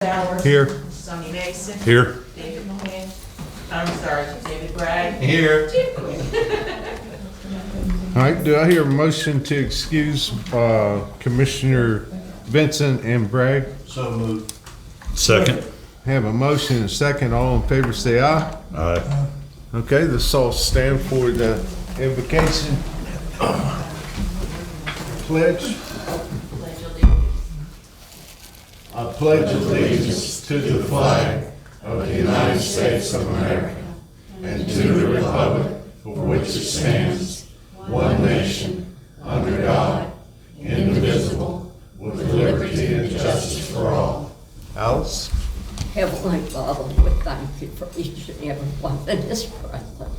Bowers. Here. Sonny Mason. Here. David Mohan. David Bragg. Here. All right, do I hear a motion to excuse Commissioner Vincent and Bragg? So moved. Second. Have a motion and a second. All in favor say aye. Aye. Okay, this all stand for the invocation. Pledge. I pledge allegiance to the flag of the United States of America and to the republic for which it stands, one nation, under God, indivisible, with liberty and justice for all. Alice. Heavenly Father, we thank you for each and every one that is present.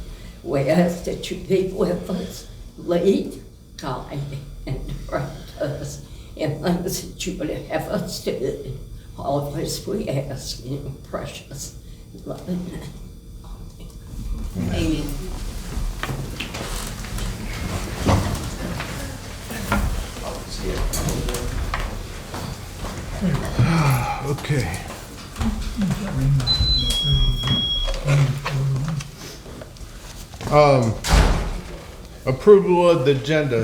We ask that you be with us, lead, guide, and direct us in things that you would have us do. All of this we ask in your precious loving name. Amen. Okay. Approval of the agenda.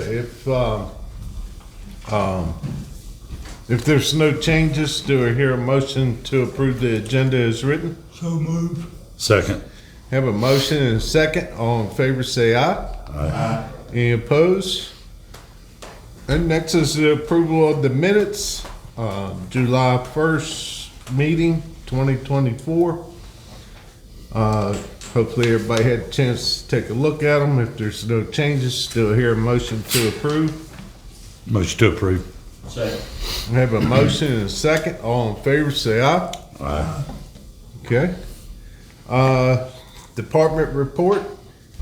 If there's no changes, do I hear a motion to approve the agenda as written? So moved. Second. Have a motion and a second. All in favor say aye. Aye. Any opposed? And next is the approval of the minutes, July 1st meeting, 2024. Hopefully everybody had a chance to take a look at them. If there's no changes, do I hear a motion to approve? Motion to approve. Second. I have a motion and a second. All in favor say aye. Aye. Okay. Department report,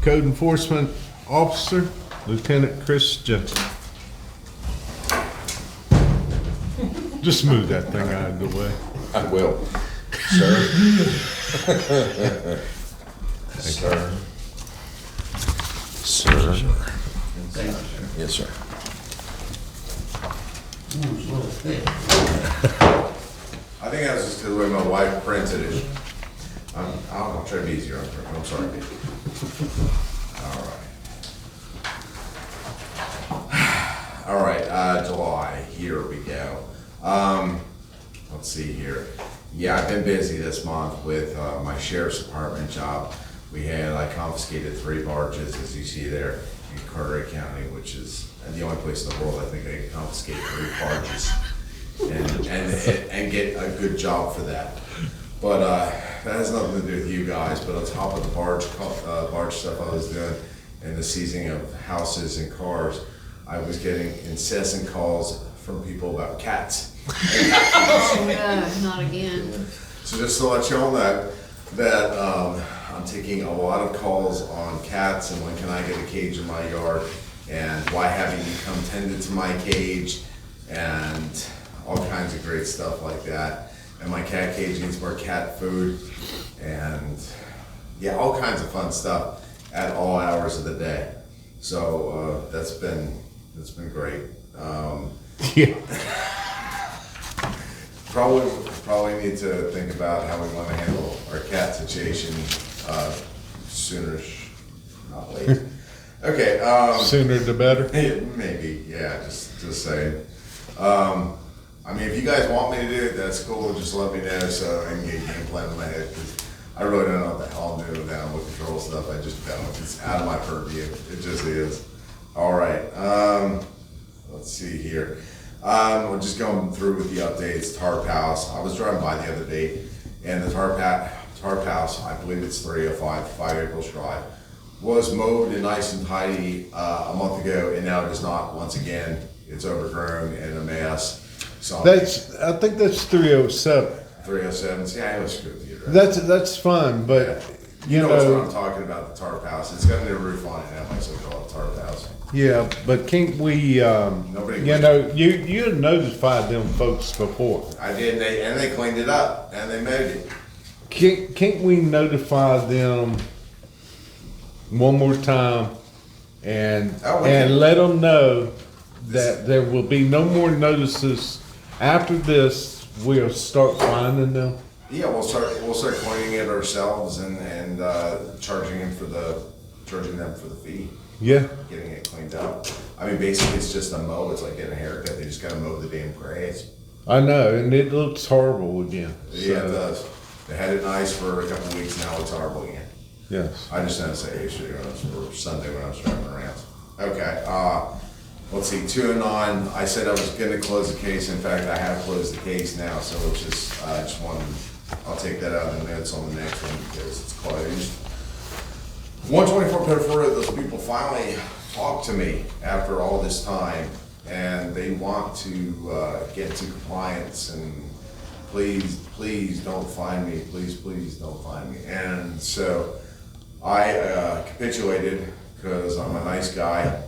Code Enforcement Officer, Lieutenant Chris Jensen. Just move that thing out of the way. I will, sir. Sir. Sir. Yes, sir. I think that's just the way my wife printed it. I'll try to be easier on her. I'm sorry. All right, July, here we go. Let's see here. Yeah, I've been busy this month with my sheriff's department job. I confiscated 3 barges, as you see there, in Carteret County, which is the only place in the world I think I can confiscate 3 barges and get a good job for that. But that has nothing to do with you guys. But on top of the barge stuff I was doing and the seizing of houses and cars, I was getting incessant calls from people about cats. Oh, no, not again. So just to let you all know that I'm taking a lot of calls on cats and when can I get a cage in my yard and why haven't you come tended to my cage and all kinds of great stuff like that. And my cat cage needs more cat food and yeah, all kinds of fun stuff at all hours of the day. So that's been great. Yeah. Probably need to think about how we want to handle our cat situation sooner, not later. Okay. Sooner the better. Maybe, yeah. Just saying. I mean, if you guys want me to do it, that's cool. Just let me know so I can get a game plan in my head. Because I really don't know what the hell I'm doing with animal control stuff. I just don't. It's out of my purview. It just is. All right. Let's see here. We're just going through with the updates. Tarp House. I was driving by the other day, and the Tarp House, I believe it's 305, 5 Acres Drive, was mowed and nice and tidy a month ago, and now it is not. Once again, it's overgrown and a mess. So I think that's 307. 307. See, I always screwed the address. That's fine, but You know what I'm talking about, the Tarp House. It's got a new roof on it now, so we call it Tarp House. yeah, but can't we, you notified them folks before. I did, and they cleaned it up, and they mowed it. Can't we notify them one more time and let them know that there will be no more notices after this we'll start finding them? Yeah, we'll start cleaning it ourselves and charging them for the fee, Yeah, getting it cleaned up. I mean, basically, it's just a mow. It's like getting a haircut. They just gotta mow the damn grass. I know, and it looks horrible again. Yeah, it So, does. They had it nice for a couple of weeks. Now it's horrible again. yes. I just didn't say yesterday or Sunday when I was driving around. Okay, let's see, 2 and 9, I said I was gonna close the case. In fact, I have closed the case now, so it's just, I just wanted, I'll take that out of the notes on the next one because it's closed. 124 Pedophilia, those people finally talked to me after all this time, and they want to get to compliance, and please don't find me, please don't find me. And so I capitulated because I'm a nice guy,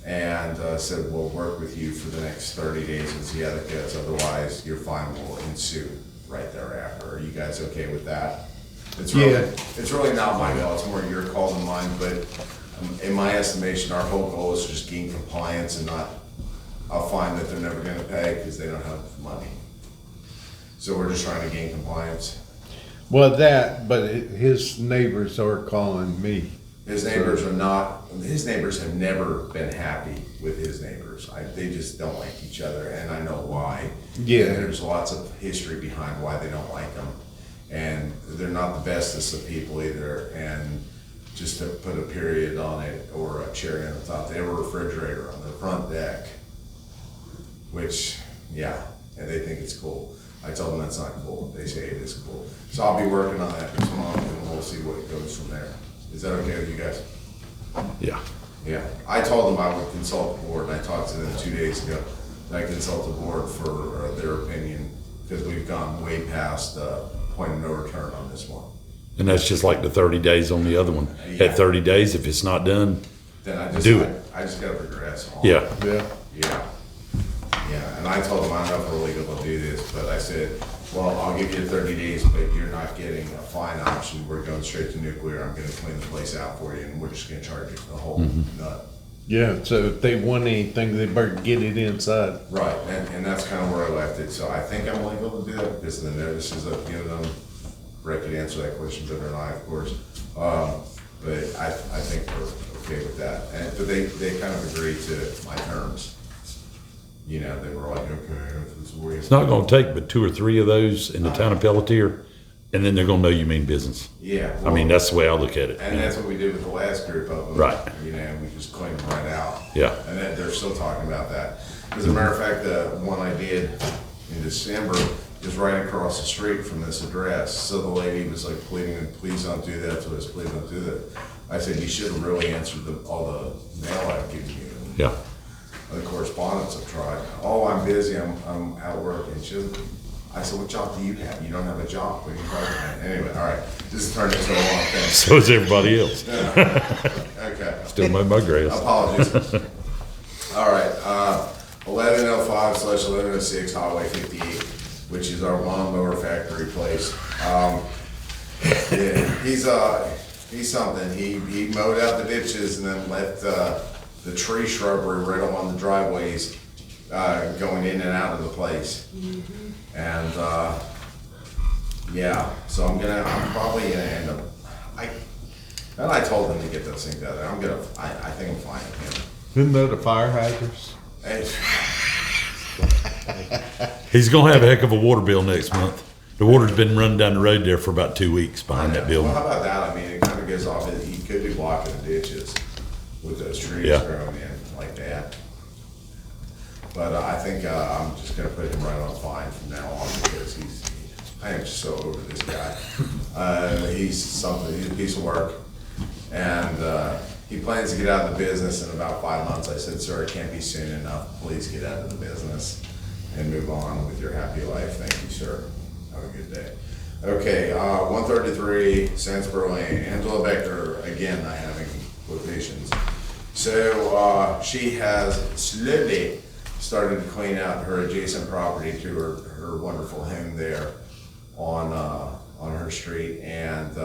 and said we'll work with you for the next 30 days and see how that goes. Otherwise, your fine will ensue right thereafter. Are you guys okay with that? It's really not my call. It's more your call than mine. But in my estimation, our whole goal is to just gain compliance and not a fine that they're never going to pay because they don't have money. So we're just trying to gain compliance. But his neighbors are calling me. His neighbors have never been happy with his neighbors. They just don't like each other, and I know why. Yeah. And there's lots of history behind why they don't like them. And they're not the bestest of people either. And just to put a period on it, or a cherry on the top, they have a refrigerator on their front deck, which, yeah, and they think it's cool. I tell them that's not cool. They say it is cool. So I'll be working on that this month, and we'll see what goes from there. Is that okay with you guys? Yeah. Yeah. I told them I would consult the board, and I talked to them 2 days ago. I consult the board for their opinion, because we've gone way past the point of no return on this one. And that's just like the 30 days on the other one. Yeah. At 30 days, if it's not done, Then I just Do it. I just gotta progress on. yeah. Yeah. Yeah. Yeah, and I told them I don't know if we're legal to do this, but I said, well, I'll give you 30 days, but you're not getting a fine option. We're going straight to nuclear. I'm gonna clean the place out for you, and we're just gonna charge you the whole nut. Yeah, so if they want anything, they better get it inside. Right, and that's kind of where I left it. So I think I'm legal to do that because of the notices I've given them. Brett could answer that question better than I, of course. But I think we're okay with that. But they kind of agreed to my terms. You know, they were like, okay, if it's weird. It's not gonna take but 2 or 3 of those in the town of Pelletier, and then they're gonna know you mean business. Yeah. I mean, that's the way I look at it. And that's what we did with the last group of them. Right. You know, we just cleaned them right out. Yeah. And then they're still talking about that. As a matter of fact, the one I did in December is right across the street from this address. So the lady was like pleading, please don't do that to us, please don't do that. I said, you should have really answered all the mail I've given you. Yeah. The correspondence I've tried. Oh, I'm busy, I'm out of work. And she was, I said, what job do you have? You don't have a job. What are you talking about? Anyway, all right. This is turning into a long thing. So is everybody else. Okay. Still mow my grass. Apologies. All right, 1105/1106 Highway 58, which is our lawnmower factory place. Yeah, he's something. He mowed out the ditches and then left the tree shrubbery right along the driveways going in and out of the place. And yeah, so I'm probably gonna end up. And I told him to get those things out there. I think I'm fine with him. Isn't that a fire hydrants? Hey, He's gonna have a heck of a water bill next month. The water's been running down the road there for about 2 weeks behind that building. Well, how about that? I mean, it kind of gives off, he could be blocking the ditches with those trees Yeah. growing in like that. But I think I'm just gonna put him right on fine from now on because I am so over this guy. He's a piece of work. And he plans to get out of the business in about 5 months. I said, sir, it can't be soon enough. Please get out of the business and move on with your happy life. Thank you, sir. Have a good day. Okay, 133 Sandsboro Lane. Angela Becker, again, I have in quotations. So she has slowly started to clean out her adjacent property to her wonderful home there on her street. And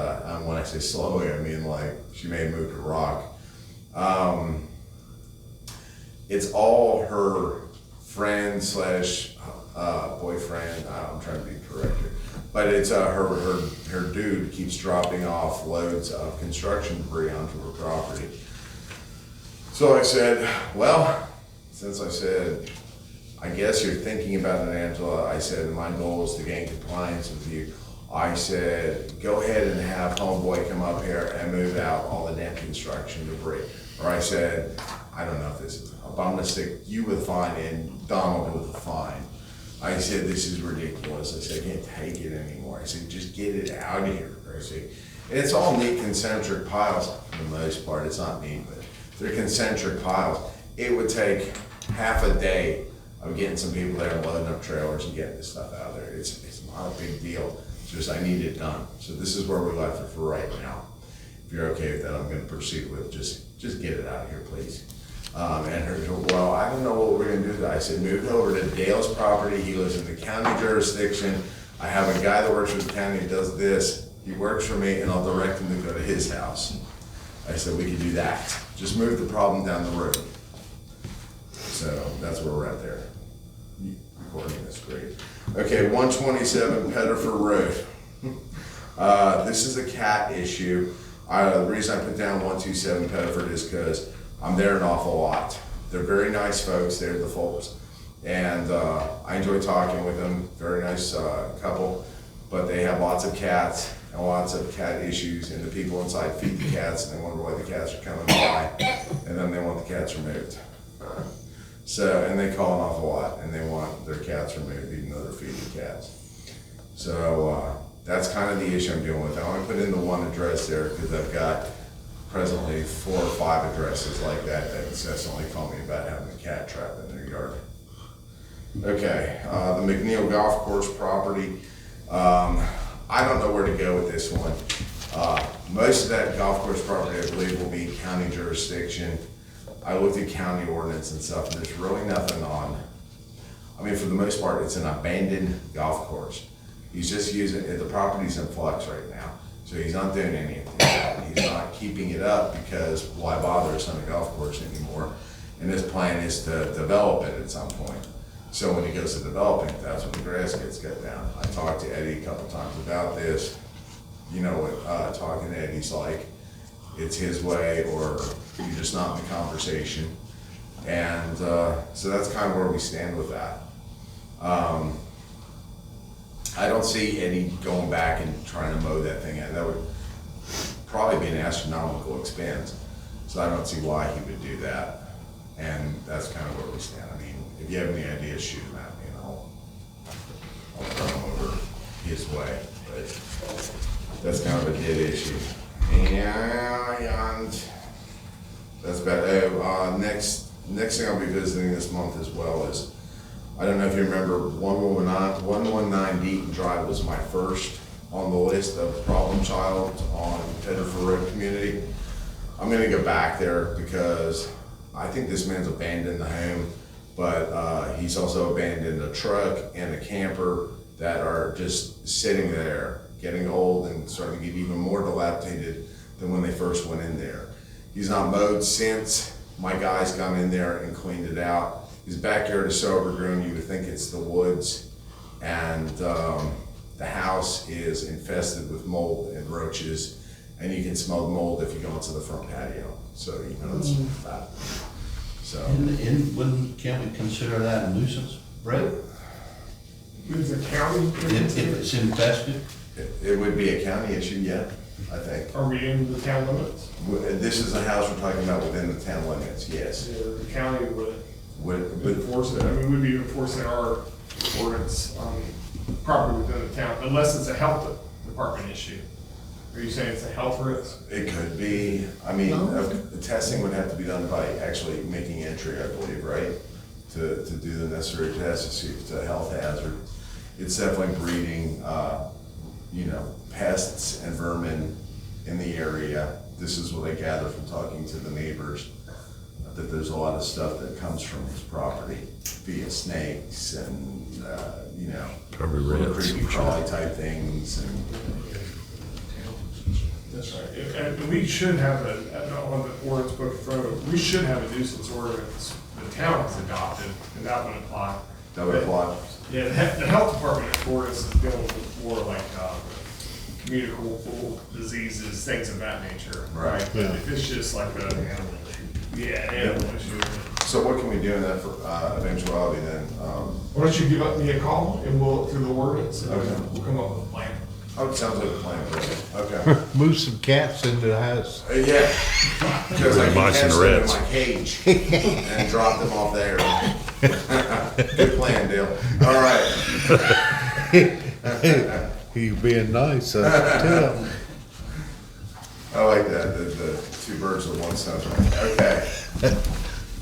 when I say slowly, I mean like she may have moved to rock. It's all her friends / boyfriend, I'm trying to be correct here, but it's, her dude keeps dropping off loads of construction debris onto her property. So I said, well, since I said, I guess you're thinking about it, Angela, I said, my goal is to gain compliance with you. I said, go ahead and have homeboy come up here and move out all the damn construction debris. Or I said, I don't know if this is, I'm gonna stick you with a fine and Donald with a fine. I said, this is ridiculous. I said, I can't take it anymore. I said, just get it out of here. I said, it's all neat concentric piles for the most part. It's not neat, but they're concentric piles. It would take half a day of getting some people there and loading up trailers and getting this stuff out of there. It's not a big deal. It's just I need it done. So this is where we left it for right now. If you're okay with that, I'm gonna proceed with just get it out of here, please. And her, well, I don't know what we're gonna do. I said, move it over to Dale's property. He lives in the county jurisdiction. I have a guy that works for the county that does this. He works for me and I'll direct him to go to his house. I said, we can do that. Just move the problem down the road. So that's where we're at there. Recording is great. Okay, 127 Pettifer Road. This is a cat issue. The reason I put down 127 Pettiford is because I'm there an awful lot. They're very nice folks, they're the folks. And I enjoy talking with them, very nice couple, but they have lots of cats and lots of cat issues, and the people inside feed the cats and they wonder why the cats are coming by, and then they want the cats removed. So, and they call an awful lot and they want their cats removed even though they're feeding cats. So that's kind of the issue I'm dealing with. I only put in the one address there because I've got presently 4 or 5 addresses like that that incessantly call me about having a cat trap in their yard. Okay, the McNeil Golf Course property. I don't know where to go with this one. Most of that golf course property, I believe, will be county jurisdiction. I looked at county ordinance and stuff, and there's really nothing on. I mean, for the most part, it's an abandoned golf course. He's just using it, the property's in flux right now. So he's not doing anything. He's not keeping it up because why bother us on a golf course anymore? And his plan is to develop it at some point. So when he goes to developing, that's when the grass gets cut down. I talked to Eddie a couple times about this. You know what, talking to Eddie's like, it's his way or you're just not in the conversation. And so that's kind of where we stand with that. I don't see Eddie going back and trying to mow that thing out. That would probably be an astronomical expense. So I don't see why he would do that. And that's kind of where we stand. I mean, if you have any ideas, shoot them at me and I'll turn them over his way. But that's kind of a dead issue. And that's about it. Next thing I'll be visiting this month as well is, I don't know if you remember, 119 Deaton Drive was my first on the list of problem child on Pettifer Road community. I'm gonna go back there because I think this man's abandoned the home, but he's also abandoned a truck and a camper that are just sitting there, getting old and starting to get even more dilapidated than when they first went in there. He's not mowed since. My guys got in there and cleaned it out. His backyard is so overgrown, you would think it's the woods. And the house is infested with mold and roaches, and you can smell the mold if you go into the front patio. So you know it's bad. So. Can we consider that a nuisance, Brett? Is the county? If it's infested? It would be a county issue, yeah, I think. Are we in the town limits? This is a house we're talking about within the town limits, yes. Yeah, the county would Would enforce it. I mean, we'd be enforcing our ordinance on property within the town, unless it's a health department issue. Are you saying it's a health risk? It could be, I mean, the testing would have to be done by actually making entry, I believe, right? To do the necessary tests to see if it's a health hazard. It's definitely breeding, pests and vermin in the area. This is what I gather from talking to the neighbors, that there's a lot of stuff that comes from his property via snakes and, Probably little rats. creepy crawly type things and. That's right. And we should have on the ordinance book in front of it, we should have a nuisance ordinance the town has adopted, and that would apply. That would apply. Yeah, the health department in Florida is dealing with more like, communicable diseases, things of that nature, right? But Yeah. if it's just like a, yeah, animal issue. So what can we do in that for, eventuality then? Why don't you give me a call and we'll look through the ordinance and Okay. we'll come up with a plan. Oh, it sounds like a plan, okay. Move some cats into the house. Yeah, because I keep Mice and cats in rats. my cage and drop them off there. Good plan, Dale. All right. He's being nice, I can tell. I like that, the two birds with one stone. Okay.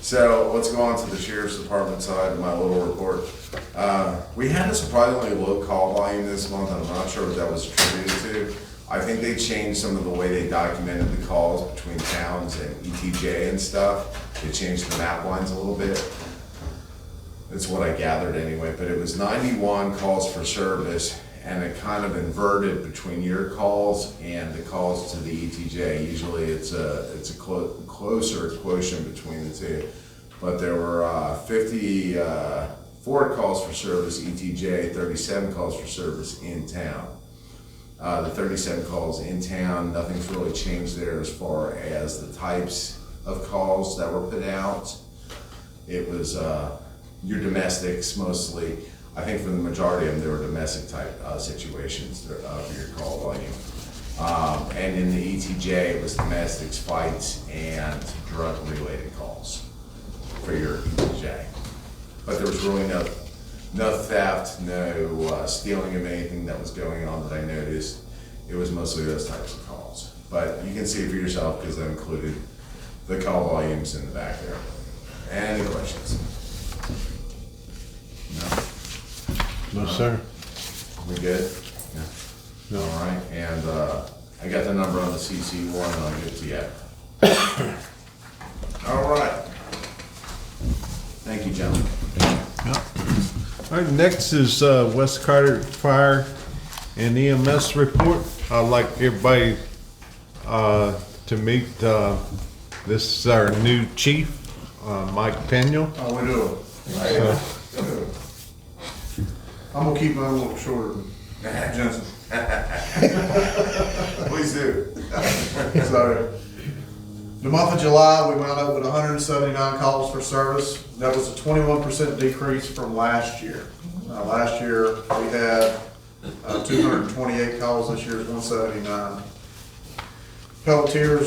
So let's go on to the sheriff's department side of my little report. We had a surprisingly low call volume this month. I'm not sure what that was attributed to. I think they changed some of the way they documented the calls between towns and ETJ and stuff. They changed the map lines a little bit. That's what I gathered anyway, but it was 91 calls for service, and it kind of inverted between your calls and the calls to the ETJ. Usually it's a closer quotient between the two. But there were 54 calls for service ETJ, 37 calls for service in town. The 37 calls in town, nothing's really changed there as far as the types of calls that were put out. It was your domestics mostly. I think for the majority of them, they were domestic type situations for your call volume. And in the ETJ, it was domestics, fights, and drug-related calls for your ETJ. But there was really no theft, no stealing of anything that was going on that I noticed. It was mostly those types of calls. But you can see it for yourself because I included the call volumes in the back there. Any questions? No? No, sir. We good? No. All right, and I got the number on the CC one, and I'll give it to you. All right. Thank you, gentlemen. All right, next is West Carter Fire and EMS report. I'd like everybody to meet, this is our new chief, Mike Pena. How we doing? I'm gonna keep mine a little shorter than Jensen. Please do. So, the month of July, we wound up with 179 calls for service. That was a 21% decrease from last year. Last year, we had 228 calls, this year is 179. Pelletier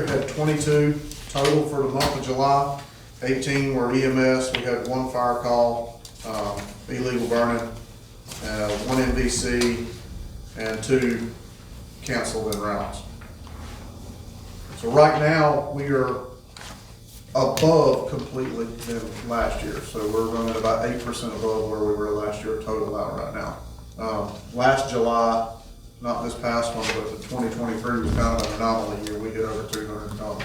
had 22 total for the month of July. 18 were EMS, we had one fire call, illegal burning, one NBC, and 2 canceled en routes. So right now, we are above completely than last year. So we're running about 8% above where we were last year total out right now. Last July, not this past one, but the 2023 was kind of an anomaly year. We hit over 200 calls.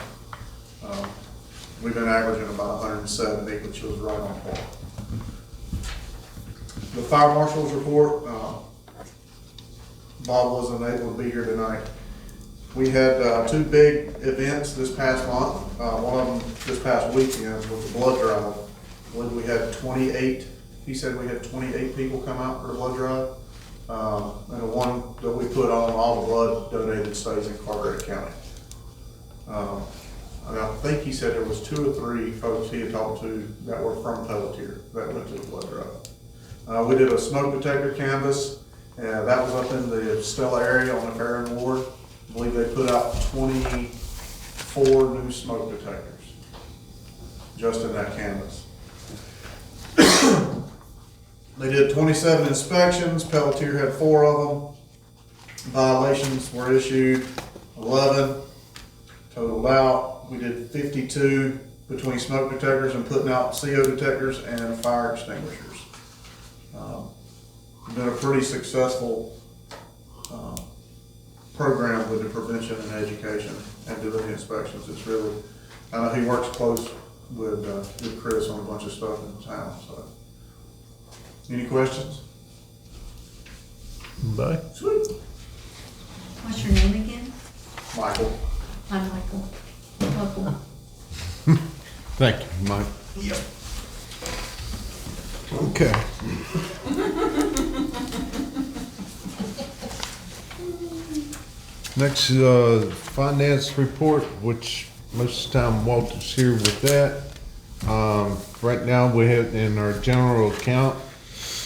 We've been averaging about 170, which was right on par. The fire marshal's report, Bob wasn't able to be here tonight. We had 2 big events this past month. One of them this past weekend was the blood drive. I believe we had 28, he said we had 28 people come out for the blood drive. And the one that we put on, all the blood donated stays in Carteret County. And I think he said there was 2 or 3 folks he had talked to that were from Pelletier that went to the blood drive. We did a smoke detector canvas, and that was up in the Stella area on the Farron Ward. I believe they put out 24 new smoke detectors just in that canvas. They did 27 inspections. Pelletier had 4 of them. Violations were issued 11, totaled out. We did 52 between smoke detectors and putting out CO detectors and fire extinguishers. Been a pretty successful program with the prevention and education and doing the inspections. It's really, I know he works close with Chris on a bunch of stuff in town, so. Any questions? Bye. Sweet. What's your name again? Michael. Hi, Michael. Welcome. Thank you, Mike. Yep. Okay. Next, finance report, which most of the time Walter's here with that. Right now, we have in our general account,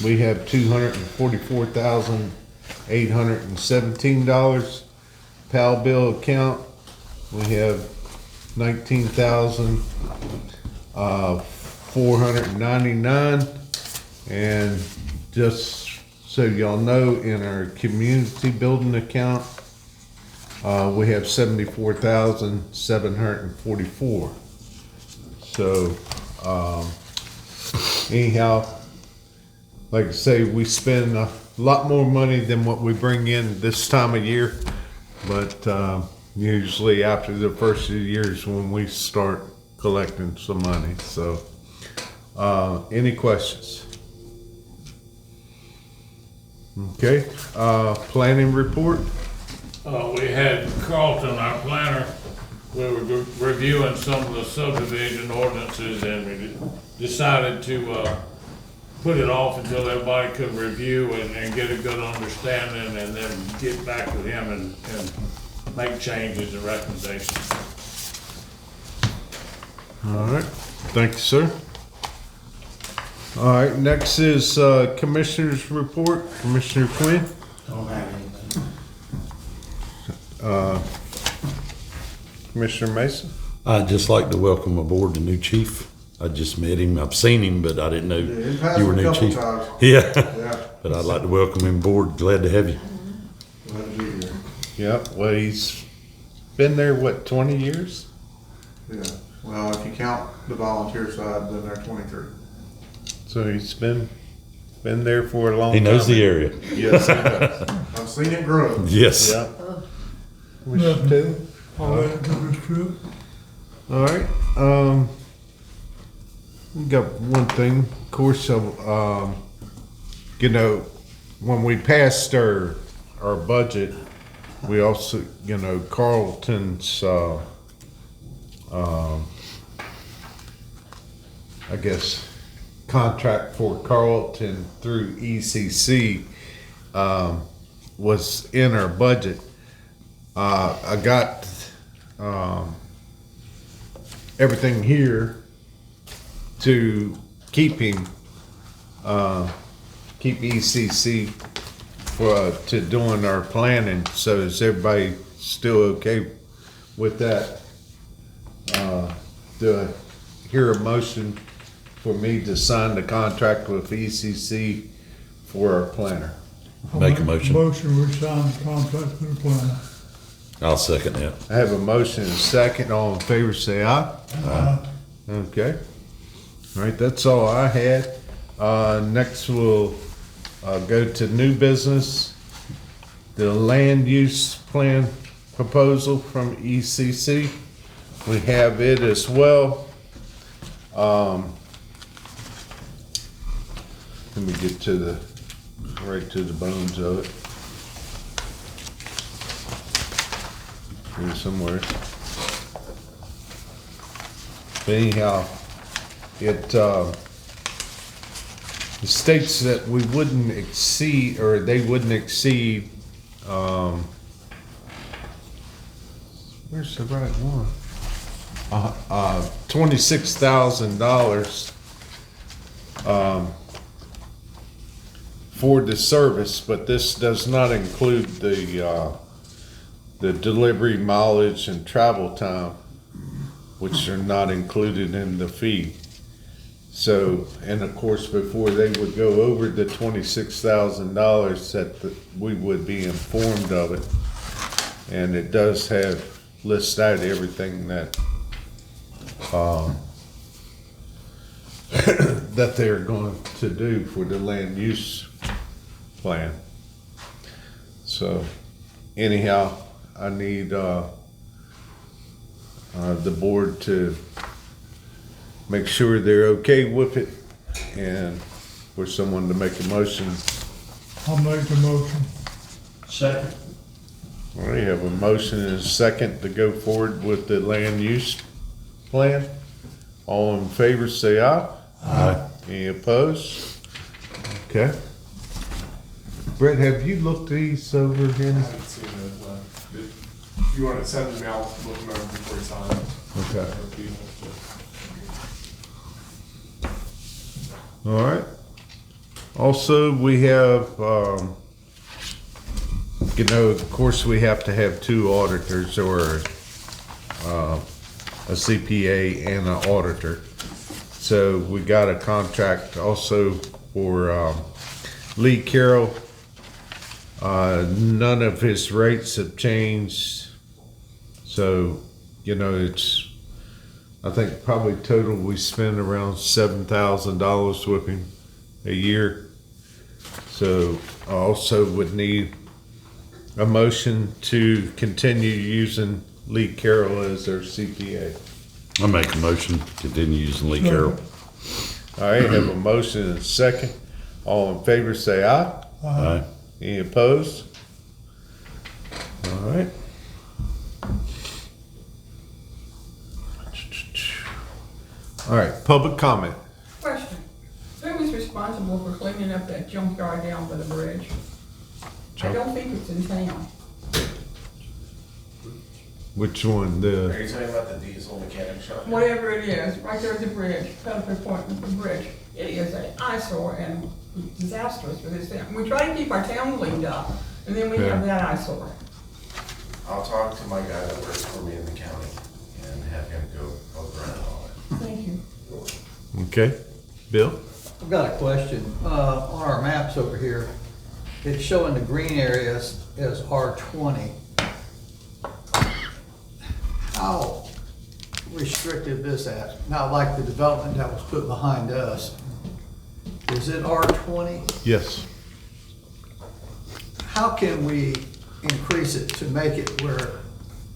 we have $244,817. PAL bill account, we have 19,499. And just so y'all know, in our community building account, we have 74,744. So, anyhow, like I say, we spend a lot more money than what we bring in this time of year, but usually after the first of the year is when we start collecting some money. So, any questions? Okay, planning report. We had Carlton, our planner, we were reviewing some of the subdivision ordinances, and we decided to put it off until everybody could review and get a good understanding, and then get back with him and make changes and recommendations. All right, thank you, sir. All right, next is Commissioner's report. Commissioner Quinn. Don't have anything. Commissioner Mason. I'd just like to welcome aboard the new chief. I just met him. I've seen him, but I didn't know he's passed you were a new couple chief. times. Yeah, Yeah. but I'd like to welcome him aboard. Glad to have you. Glad to be here. Yep, well, he's been there, what, 20 years? Yeah, well, if you count the volunteer side, I've been there 23. So he's been there for a long He time. knows the area. Yes, he does. I've seen it grow. Yes. Yep. Commissioner Taylor? All right, we got one thing, of course, you know, when we passed our budget, we also, you know, Carlton's, I guess, contract for Carlton through ECC, was in our budget. I got, everything here to keep him, keep ECC to doing our planning. So is everybody still okay with that? Do I hear a motion for me to sign the contract with ECC for our planner? Make a motion. Motion, we sign the contract with the planner. I'll second that. I have a motion and a second. All in favor, say aye. Aye. Okay. All right, that's all I had. Next we'll go to new business. The land use plan proposal from ECC. We have it as well. Let me get to right to the bones of it. Here somewhere. But anyhow, it states that we wouldn't exceed, or they wouldn't exceed, where's the right one? $26,000 for the service, but this does not include the delivery mileage and travel time, which are not included in the fee. So, and of course, before they would go over the $26,000, that we would be informed of it. And it does have list out everything that that they're going to do for the land use plan. So, anyhow, I need the board to make sure they're okay with it, and for someone to make a motion. I'll make the motion. Second. All right, have a motion and a second to go forward with the land use plan. All in favor, say aye. Aye. Any opposed? Okay. Brett, have you looked these over, I Henny? haven't seen it, if you want to send them out, look them over before you sign them. Okay. If you want to. All right. Also, we have, you know, of course, we have to have two auditors or a CPA and an auditor. So we got a contract also for Lee Carroll. None of his rates have changed. So, you know, it's, I think probably total we spend around $7,000 with him a year. So I also would need a motion to continue using Lee Carroll as our CPA. I make a motion, continue using Lee Carroll. All right, have a motion and a second. All in favor, say aye. Aye. Any opposed? All right. All right, public comment. Question, who is responsible for cleaning up that junkyard down by the bridge? I don't think it's in town. Which one? Are you talking about the diesel mechanic shop? Whatever it is, right there at the bridge, Pelican Point with the bridge, it is an eyesore and disastrous for this town. We try to keep our town cleaned up, and then we have that eyesore. I'll talk to my guy that works for me in the county and have him go over and all it. Thank you. Okay, Bill? I've got a question. On our maps over here, it's showing the green areas as R20. How restrictive is that? Now, like the development that was put behind us, is it R20? Yes. How can we increase it to make it where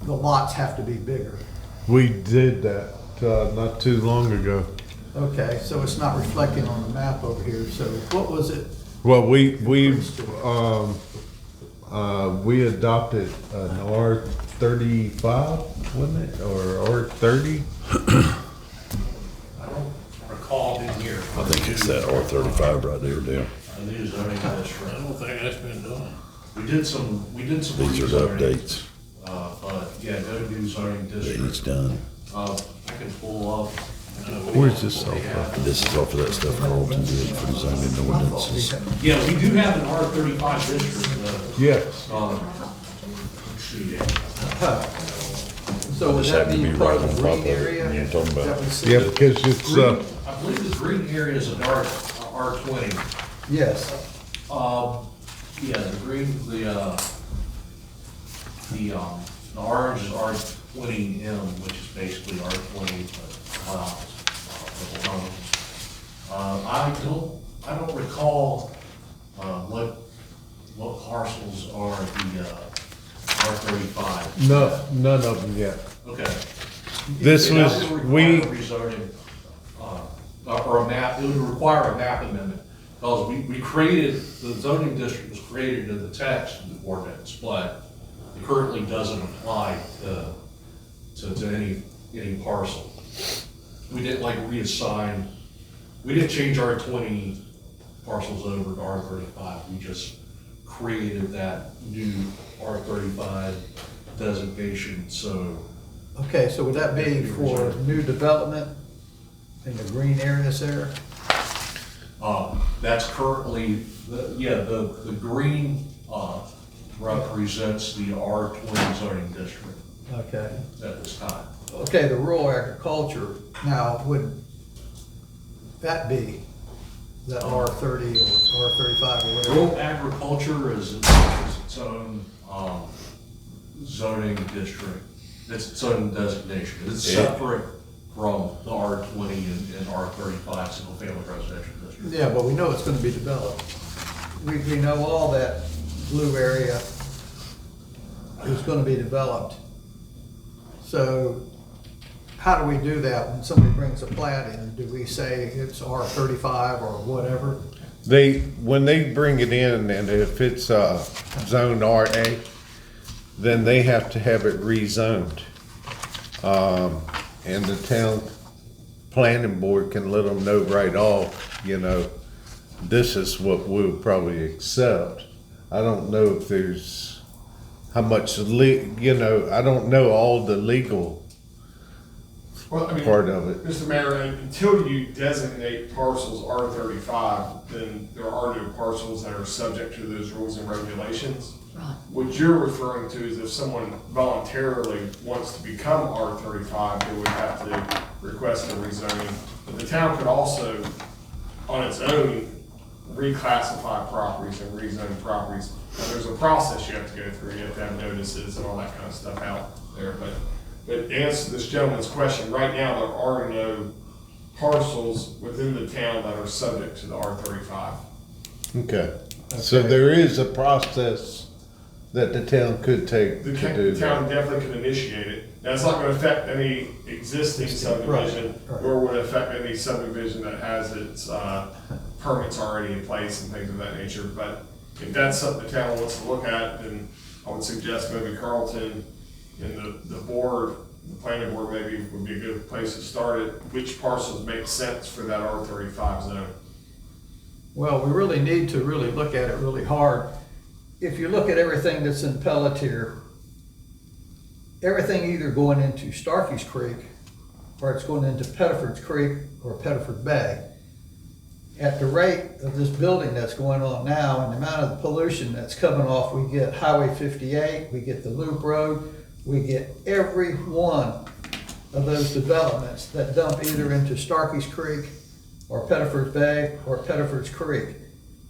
the lots have to be bigger? We did that not too long ago. Okay, so it's not reflecting on the map over here. So what was it? Well, we adopted an R35, wasn't it, or R30? I don't recall being here. I think it's that R35 right there, Dan. I knew zoning district. I don't think that's been done. We did some These are the rezoning, updates but yeah, go do zoning that district. he's done. I can pull up. Where's this off of? This is off of that stuff Carlton did for the zoning ordinances. Yeah, we do have an R35 district, Yes. So would Just that happened to be be part right of on the top green of it. area? You're talking about. that we see? Yeah, because it's, green, I believe the green area is an R20. Yes. Yeah, the green, the orange is R20M, which is basically R20, but, I don't recall, what parcels are the, R35. no, none of them yet. Okay. This That was, would we, require rezoning, or a map, it would require a map amendment. Because we created, the zoning district was created in the text of the ordinance, but it currently doesn't apply to any parcel. We didn't like reassign, we didn't change our 20 parcels over to R35. We just created that new R35 designation, so. Okay, so would that be for new development in the green areas there? That's currently, the green, represents the R20 zoning district Okay. at this time. Okay, the rural agriculture, now, would that be the R30 or R35 or whatever? Rural agriculture is its own, zoning district. It's its own designation. It's separate from the R20 and R35 single family residential district. Yeah, but we know it's gonna be developed. We know all that blue area is gonna be developed. So how do we do that when somebody brings a plat in? Do we say it's R35 or whatever? when they bring it in, and if it's, zone RA, then they have to have it rezoned. And the town planning board can let them know right off, you know, this is what we'll probably accept. I don't know if there's, how much, I don't know all the legal Well, I mean, part of it. Mr. Mayor, until you designate parcels R35, then there are no parcels that are subject to those rules and regulations. Right. What you're referring to is if someone voluntarily wants to become R35, they would have to request a rezoning. But the town could also, on its own, reclassify properties and rezone properties. Now, there's a process you have to go through. You have to have notices and all that kind of stuff out there. But to answer this gentleman's question, right now, there are no parcels within the town that are subject to the R35. Okay. So there is a process that the town could take The to do town that. definitely could initiate it. That's not gonna affect any existing subdivision, Right. nor would it affect any subdivision that has its, permits already in place and things of that nature. But if that's something the town wants to look at, then I would suggest maybe Carlton and the board, the planning board maybe would be a good place to start it. Which parcels make sense for that R35 zone? Well, we really need to really look at it really hard. If you look at everything that's in Pelletier, everything either going into Starkey's Creek, or it's going into Pettiford's Creek or Pettiford Bay. At the rate of this building that's going on now and the amount of pollution that's coming off, we get Highway 58, we get the Loop Road, we get every one of those developments that dump either into Starkey's Creek or Pettiford Bay or Pettiford's Creek.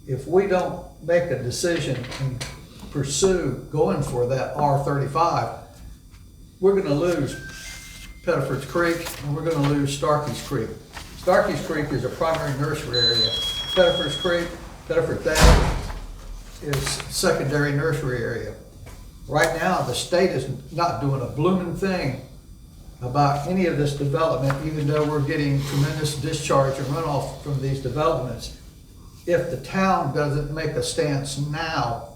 If we don't make a decision and pursue going for that R35, we're gonna lose Pettiford's Creek and we're gonna lose Starkey's Creek. Starkey's Creek is a primary nursery area. Pettiford's Creek, Pettiford Bay is secondary nursery area. Right now, the state is not doing a blooming thing about any of this development, even though we're getting tremendous discharge and runoff from these developments. If the town doesn't make a stance now,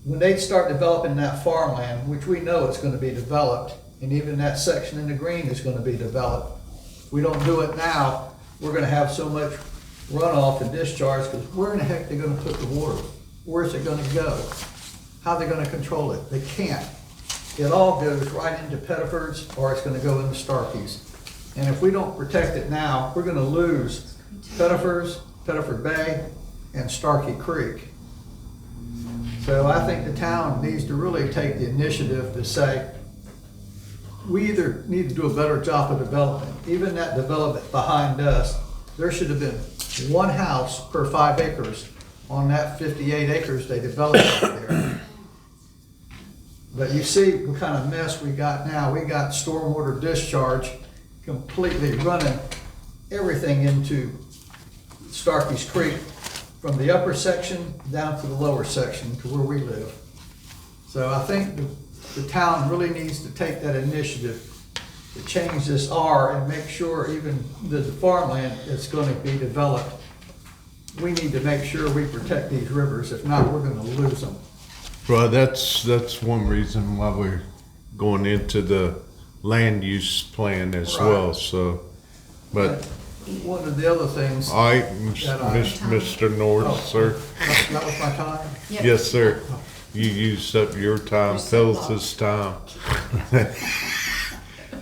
when they start developing that farmland, which we know it's gonna be developed, and even that section in the green is gonna be developed, if we don't do it now, we're gonna have so much runoff and discharge, because where in the heck are they gonna put the water? Where's it gonna go? How are they gonna control it? They can't. It all goes right into Pettiford's, or it's gonna go into Starkey's. And if we don't protect it now, we're gonna lose Pettiford's, Pettiford Bay, and Starkey Creek. So I think the town needs to really take the initiative to say, we either need to do a better job of development. Even that development behind us, there should have been one house per 5 acres on that 58 acres they developed out there. But you see what kind of mess we got now. We got stormwater discharge completely running everything into Starkey's Creek from the upper section down to the lower section to where we live. So I think the town really needs to take that initiative to change this R and make sure even the farmland that's gonna be developed, we need to make sure we protect these rivers. If not, we're gonna lose them. Well, that's one reason why we're going into the land use plan as Right. well, so. But, One of the other things, all right, That Mr. North, sir. that was my time. Yes, sir. You used up your time, Phyllis's time.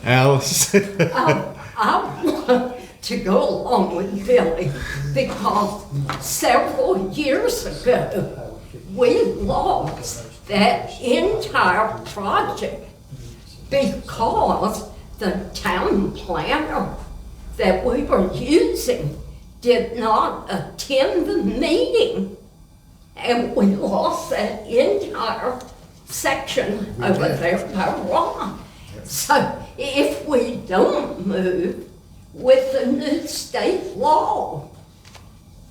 Alice? I want to go along with Billy because several years ago, we lost that entire project because the town planner that we were using did not attend the meeting. And we lost that entire section over there by Ron. So if we don't move with the new state law,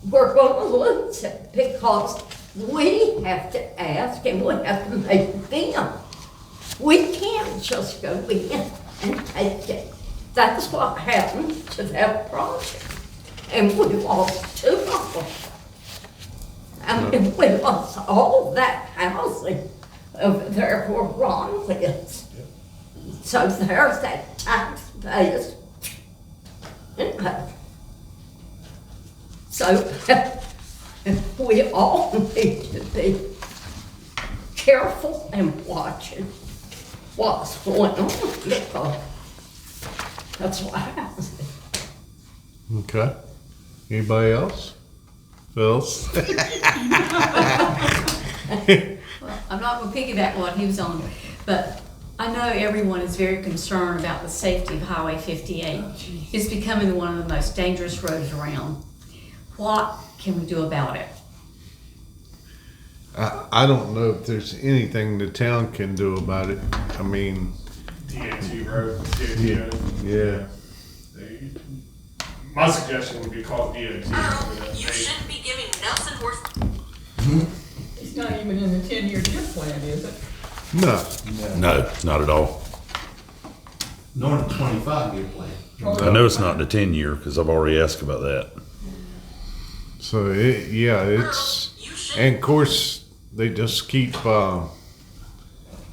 we're gonna lose it because we have to ask and we have to make them. We can't just go in and take it. That's what happened to that project. And we lost 2 of them. I mean, we lost all that housing over there where Ron lives. So there's that tax base. So we all need to be careful and watching what's going on because that's what happens. Okay. Anybody else? Phyllis? Well, I'm not gonna piggyback what he was on, but I know everyone is very concerned about the safety of Highway 58. It's becoming one of the most dangerous roads around. What can we do about it? I don't know if there's anything the town can do about it. I mean, DOT road, DOT. yeah. My suggestion would be called DOT. shouldn't be giving Nelson horse. It's not even in the 10-year TIF plan, is it? No. No, not at all. Nor the 25-year plan. I know it's not the 10-year because I've already asked about that. So it's, and of course, they just keep,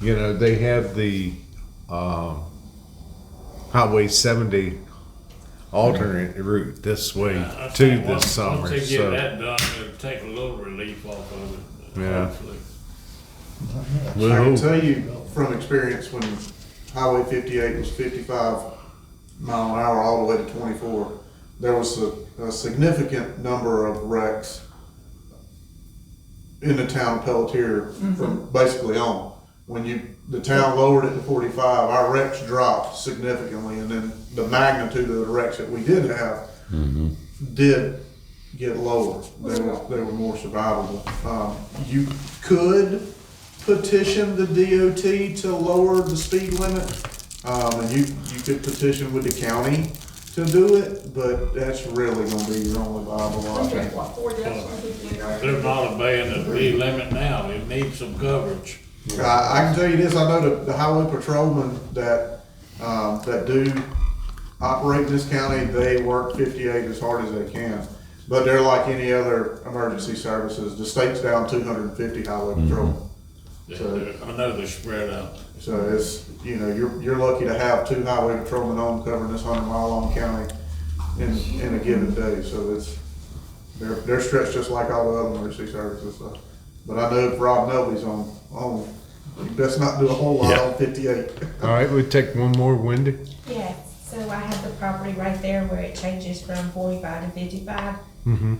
they have the, Highway 70 alternate route this way I to think this summer, Once they get so, that done, it'll take a little relief off of it. Yeah. Hopefully. we'll I can hope. tell you from experience, when Highway 58 was 55 mile an hour all the way to 24, there was a significant number of wrecks in the town of Pelletier from basically on. When the town lowered it to 45, our wrecks dropped significantly, and then the magnitude of the wrecks that we did have did get lower. They were more survivable. You could petition the DOT to lower the speed limit, and you could petition with the county to do it, but that's really gonna be your only viable option. Okay, what, 4 deaths on 58 right? They're not obeying the speed limit now. It needs some coverage. I can tell you this, I know the highway patrolmen that do operate in this county, they work 58 as hard as they can. But they're like any other emergency services, the state's down 250 highway patrolmen. So- I know they're spread out. So it's, you're lucky to have 2 highway patrolmen on covering this 100-mile-long county in a given day, so they're stretched just like all the other emergency services, so. But I know if Rob Nelby's on, you best not do a whole lot Yeah. on 58. All right, we take one more, Wendy. Yes, so I have the property right there where it changes from 45 to 55.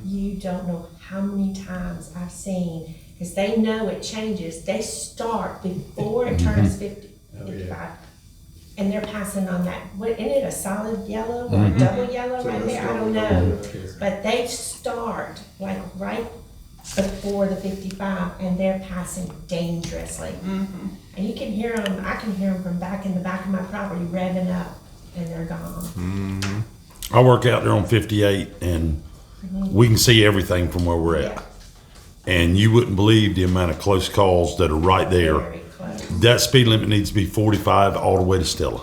You don't know how many times I've seen, because they know it changes, they start before it turns 55. And they're passing on that, isn't it a solid yellow or a double yellow So right that's there? I don't double know. yellow. But they start like right before the 55 and they're passing dangerously. And you can hear them, I can hear them from back in the back of my property revving up and they're gone. I work out there on 58 and we can see everything from where we're at. And you wouldn't believe the amount of close calls that are right there. Very close. That speed limit needs to be 45 all the way to Stella.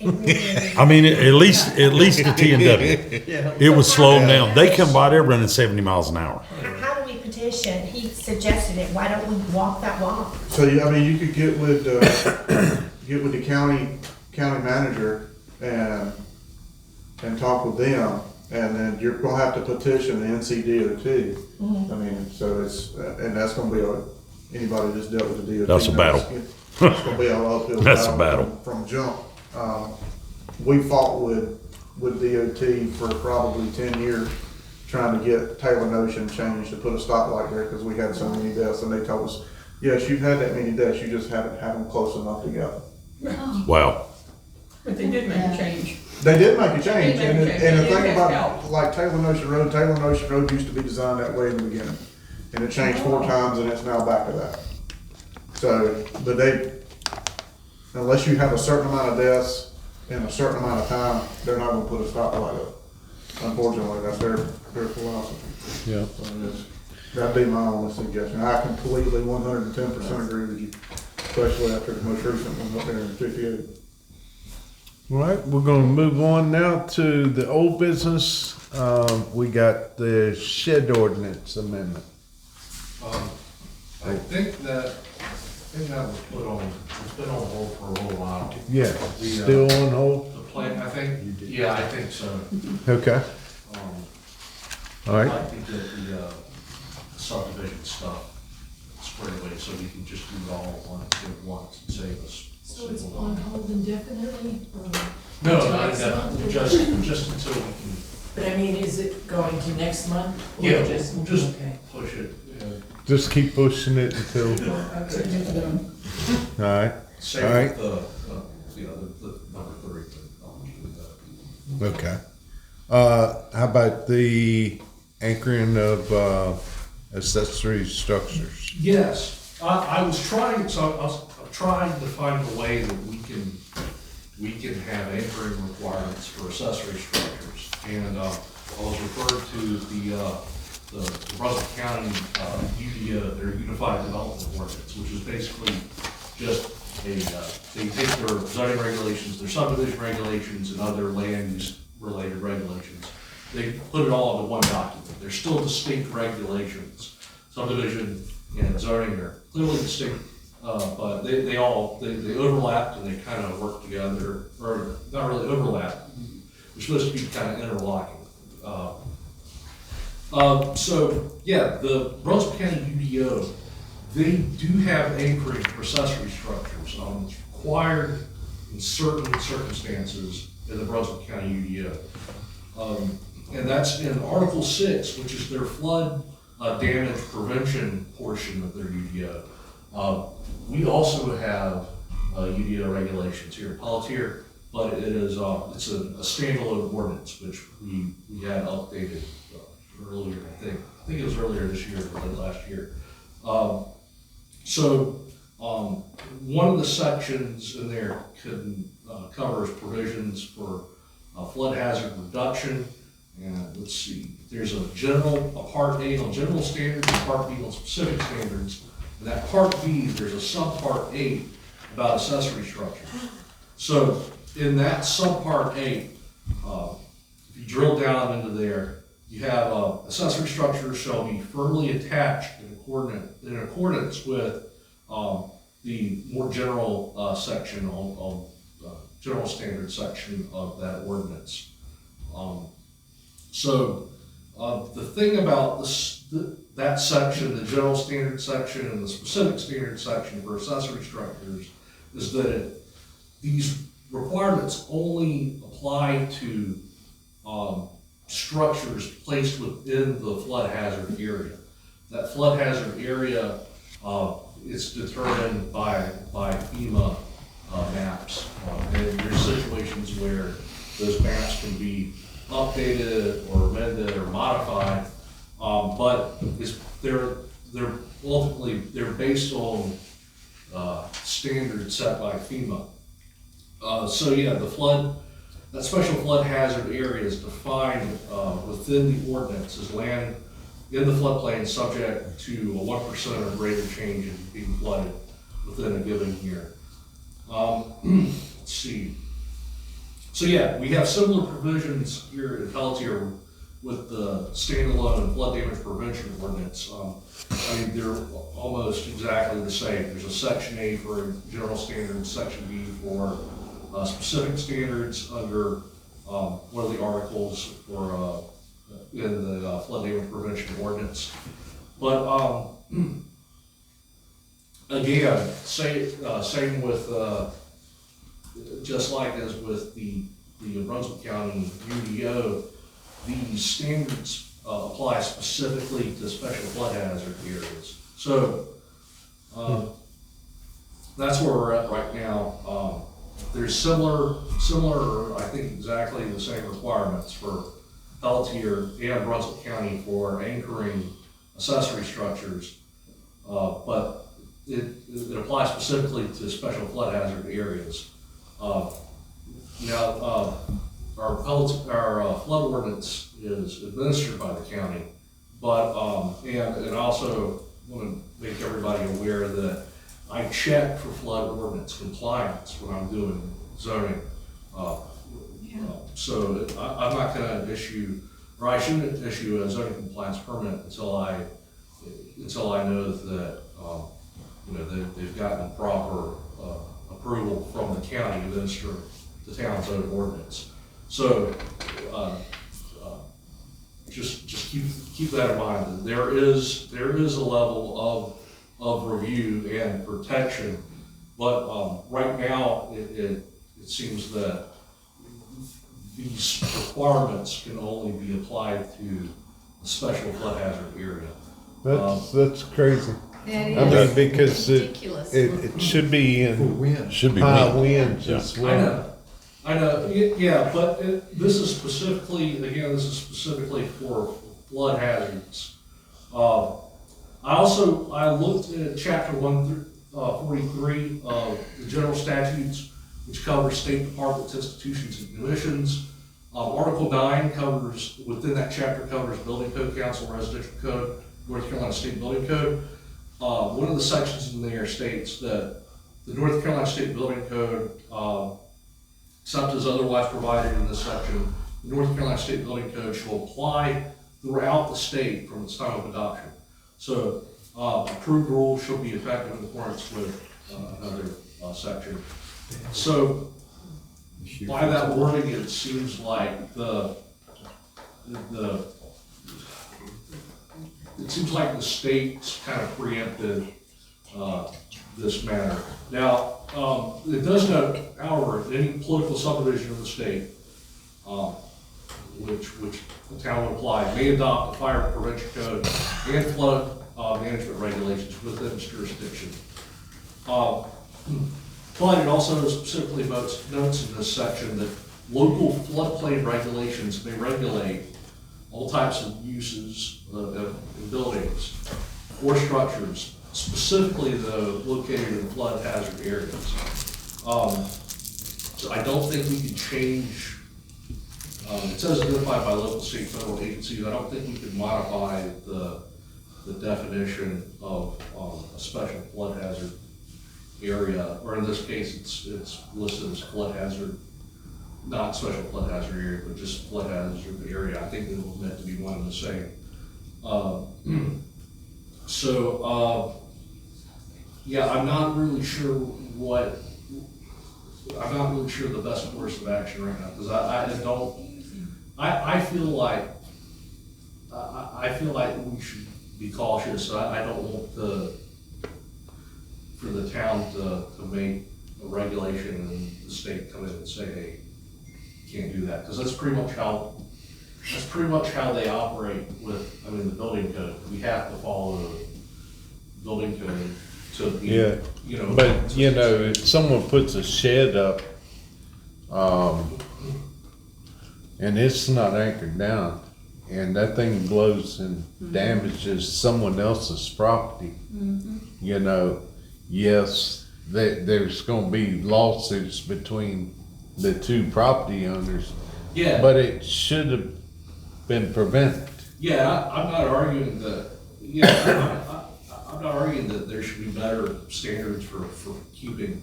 It really is. I mean, at least the T&W. It was slowing down. They come by there running 70 miles an hour. How do we petition? He suggested it. Why don't we walk that walk? So, you could get with the county manager and talk with them, and then you're gonna have to petition the NCDOT. I mean, so it's, and that's gonna be anybody that's dealt with the DOT. That's a battle. It's gonna be an uphill That's a battle. from jump. We fought with DOT for probably 10 years, trying to get Taylor Notion changed to put a stoplight there, because we had so many deaths, and they told us, yes, you've had that many deaths, you just haven't had them close enough together. Wow. But they did make a change. They did make a change, They and made a change. the They thing did about, help. like Taylor Notion Road used to be designed that way in the beginning. And it changed 4 times, and it's now back to that. So, but unless you have a certain amount of deaths in a certain amount of time, they're not gonna put a stoplight up. Unfortunately, that's their philosophy. Yeah. So that'd be my only suggestion. I completely 110% agree with you, especially after the most recent one up there in 58. All right, we're gonna move on now to the old business. We got the shed ordinance amendment. I think that was put on, it's been on hold for a little while. Yeah, still on hold? The plan, I think so. Okay. All right. I'd like to get the subdivision stuff squared away so we can just do it all at once and save us. So it's on hold indefinitely? No, until not next month? indefinitely, just until we can, But I mean, is it going to next month? Or yeah, just- we'll just okay. push it, Just keep pushing it until, Okay. all right, save all right, the number 3. but I'll do that. okay. How about the anchoring of, accessory structures? Yes, I was trying, I'm trying to find a way that we can have anchoring requirements for accessory structures. And, I was referred to the Brunswick County, UDO, their Unified Development Ordinance, which is basically just they take their zoning regulations, their subdivision regulations, and other land use related regulations. They put it all into one document. They're still distinct regulations. Subdivision and zoning are clearly distinct, but they overlap and they kind of work together, or not really overlap. They're supposed to be kind of interlocking. So yeah, the Brunswick County UDO, they do have anchoring for accessory structures. It's required in certain circumstances in the Brunswick County UDO. And that's in Article 6, which is their flood damage prevention portion of their UDO. We also have UDO regulations here in Pelletier, but it is it's a standalone ordinance, which we had updated earlier, I think it was earlier this year or late last year. One of the sections in there covers provisions for flood hazard reduction. And let's see, there's a part A on general standards and part B on specific standards. And that part B, there's a subpart 8 about accessory structures. So in that subpart 8, if you drill down into there, you have accessory structures shall be firmly attached in accordance with the more general section on general standard section of that ordinance. The thing about that section, the general standard section and the specific standard section for accessory structures, is that these requirements only apply to structures placed within the flood hazard area. That flood hazard area is determined by FEMA maps. And there's situations where those maps can be updated or amended or modified, but they're ultimately based on standards set by FEMA. That special flood hazard area is defined within the ordinance as land in the floodplain subject to a 1% or greater change in being flooded within a given year. Let's see. So yeah, we have similar provisions here in Pelletier with the standalone and flood damage prevention ordinance. They're almost exactly the same. There's a section A for general standards, section B for specific standards under one of the articles for in the flood damage prevention ordinance. But again, same with just like as with the Brunswick County UDO, these standards apply specifically to special flood hazard areas. So that's where we're at right now. There's similar, I think exactly the same requirements for Pelletier and Brunswick County for anchoring accessory structures, but it applies specifically to special flood hazard areas. Our flood ordinance is administered by the county, but and also want to make everybody aware that I check for flood ordinance compliance when I'm doing zoning. So I'm not going to issue, or I shouldn't issue a zoning compliance permit until I know that that they've gotten proper approval from the county to administer the town's own ordinance. So just keep that in mind. There is a level of review and protection, but right now it seems that these requirements can only be applied to a special flood hazard area. That's crazy. That I mean, is because ridiculous. it should be in Wind. Should be high me. winds as well. I know, yeah, but this is specifically for flood hazards. I looked at chapter 143 of the general statutes, which covers state departments, institutions, and commissions. Article 9 covers, within that chapter, covers building code, council, residential code, North Carolina State Building Code. One of the sections in there states that the North Carolina State Building Code, except as otherwise provided in this section, the North Carolina State Building Code shall apply throughout the state from its time of adoption. So, approved rules shall be effective in accordance with another section. So, by that wording, it seems like it seems like the state's kind of preempted this matter. Now, it does note, however, any political subdivision of the state, which the town would apply, may adopt a fire prevention code and flood management regulations within its jurisdiction. But it also specifically notes in this section that local floodplain regulations may regulate all types of uses in buildings or structures, specifically though located in flood hazard areas. So I don't think we can change, it says identified by local, state, federal agencies. I don't think we can modify the definition of a special flood hazard area, or in this case, it's listed as flood hazard, not special flood hazard area, but just flood hazard area. I think it was meant to be one and the same. Yeah, I'm not really sure the best course of action right now, because I feel like we should be cautious. I don't want for the town to make a regulation and the state come in and say, hey, you can't do that, because that's pretty much how they operate with, the building code. We have to follow the building code to be, But if someone puts a shed up, and it's not anchored down, and that thing blows and damages someone else's property, yes, there's gonna be lawsuits between the two property owners. Yeah. But it should have been prevented. Yeah, I'm not arguing that, I'm not arguing that there should be better standards for keeping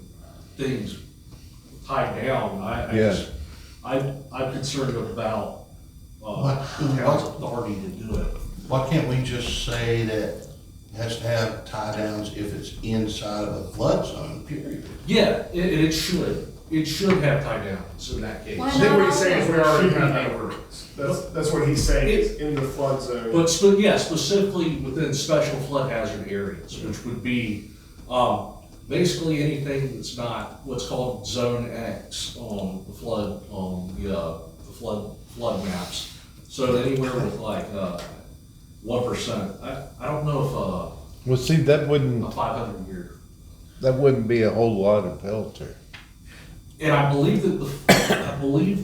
things tied down. I'm concerned about the town's authority to do it. Why can't we just say that it has to have tie downs if it's inside of a flood zone, period? Yeah, it should. It should have tie downs in that case. Why I think what not he's saying is we all already Should have be that anchored. ordinance. That's what he's saying, is in the flood zone. But specifically within special flood hazard areas, which would be basically anything that's not what's called Zone X on the flood maps. So anywhere with like 1%. I don't know Well, see, that if wouldn't a 500 year. be a whole lot of filter. And I believe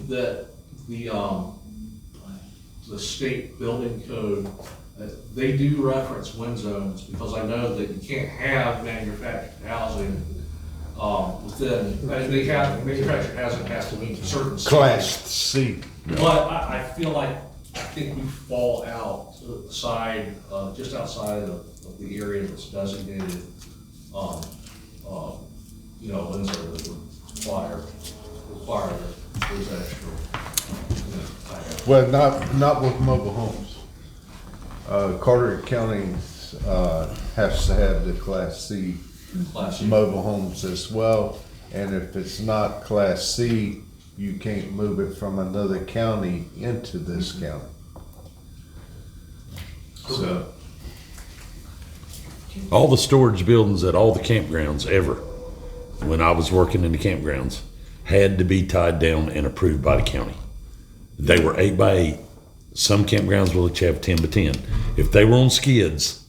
that the state building code, they do reference wind zones, because I know that you can't have manufactured housing within, manufactured housing has to meet certain Class standards. C. But I think we fall outside, just outside of the area that's designated, wind zone that would require those extra, Well, not with mobile homes. Carter County, has to have the Class C Class C. mobile homes as well. And if it's not Class C, you can't move it from another county into this county. So, All the storage buildings at all the campgrounds ever, when I was working in the campgrounds, had to be tied down and approved by the county. They were 8 by 8. Some campgrounds will let you have 10 by 10. If they were on skids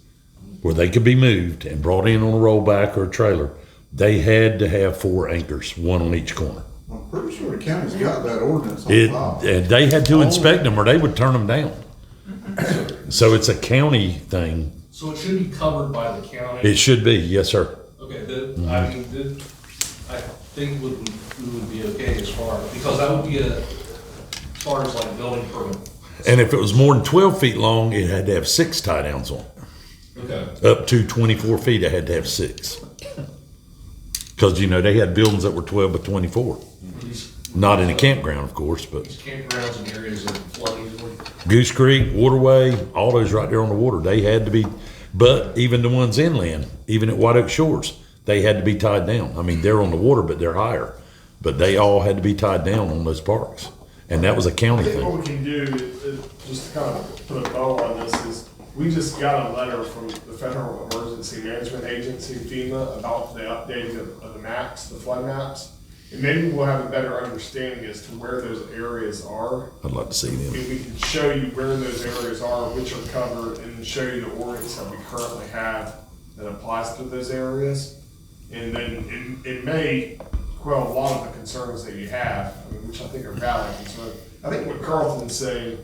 where they could be moved and brought in on a rollback or a trailer, they had to have 4 anchors, one on each corner. I'm pretty sure the county's got that ordinance on file. And they had to inspect them or they would turn them down. So it's a county thing. So it should be covered by the county? It should be, yes, sir. Okay, I think we would be okay as far, because that would be as far as like building permit. And if it was more than 12 feet long, it had to have 6 tie downs on it. Okay. Up to 24 feet, it had to have 6. Because, they had buildings that were 12 by 24. Not in a campground, of course, but Campgrounds and areas that flood easily. Goose Creek, Waterway, all those right there on the water, they had to be, but even the ones inland, even at White Oak Shores, they had to be tied down. I mean, they're on the water, but they're higher. But they all had to be tied down on those parks. And that was a county I think what thing. we can do is just to kind of put a bow on this is, we just got a letter from the Federal Emergency Management Agency, FEMA, about the updating of the maps, the flood maps. And maybe we'll have a better understanding as to where those areas are. I'd like to see them. And we can show you where those areas are, which are covered, and show you the ordinance that we currently have that applies to those areas. And then it may quell a lot of the concerns that you have, which I think are valid concerns. I think what Carlton's saying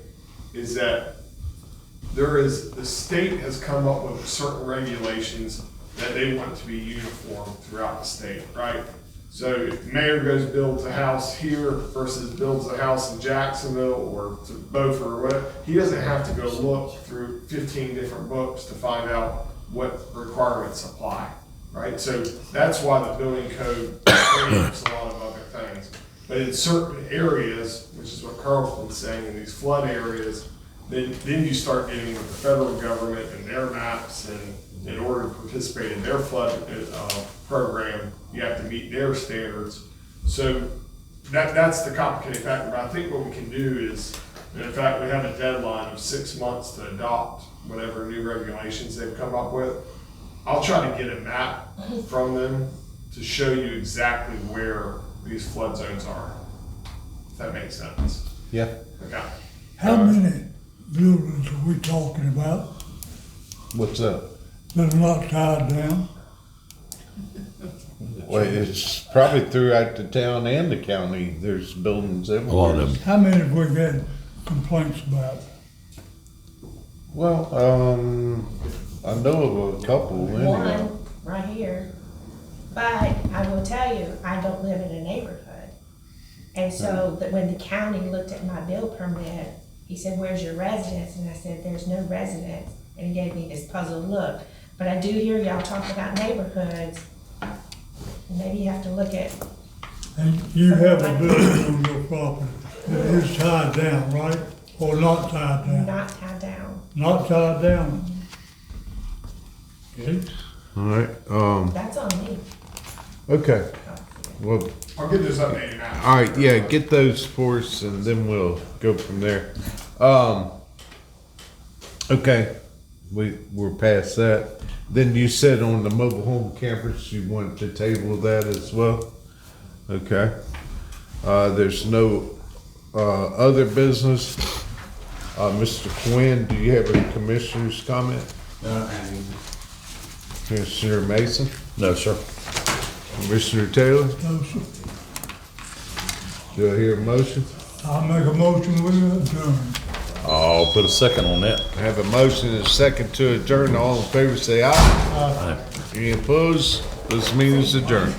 is that the state has come up with certain regulations that they want to be uniform throughout the state, right? So if the mayor goes builds a house here versus builds a house in Jacksonville or to Beaufort or whatever, he doesn't have to go look through 15 different books to find out what requirements apply, right? So that's why the building code frames a lot of other things. But in certain areas, which is what Carlton's saying, in these flood areas, then you start dealing with the federal government and their maps, and in order to participate in their flood program, you have to meet their standards. So that's the complicated factor. But I think what we can do is, and in fact, we have a deadline of 6 months to adopt whatever new regulations they've come up with. I'll try to get a map from them to show you exactly where these flood zones are. If that makes sense. yeah. Okay. How many buildings are we talking about What's up? that are not tied down? Well, it's probably throughout the town and the county. There's buildings everywhere. A lot of them. How many have we got complaints about? Well, I know of a couple anyhow. One, right here. But I will tell you, I don't live in a neighborhood. And so that when the county looked at my bill permit, he said, "Where's your residence?" And I said, "There's no residence." And he gave me this puzzled look. But I do hear y'all talk about neighborhoods. Maybe you have to look at, And you have a building on your property that is tied down, right? Or not tied down? not tied down. Not tied down. Okay. All right. That's on me. Okay. Well, I'll get this updated now. all right. Yeah, get those for us, and then we'll go from there. Okay. We're past that. Then you said on the mobile home campers, you want to table that as well? Okay. There's no other business. Mr. Quinn, do you have a commissioner's comment? Commissioner Mason? No, sir. Commissioner Taylor? No, sir. Do I hear a motion? I'll make a motion with adjourn. I'll put a second on that. I have a motion and a second to adjourn. All in favor say aye. Aye. Any opposed? This meeting is adjourned.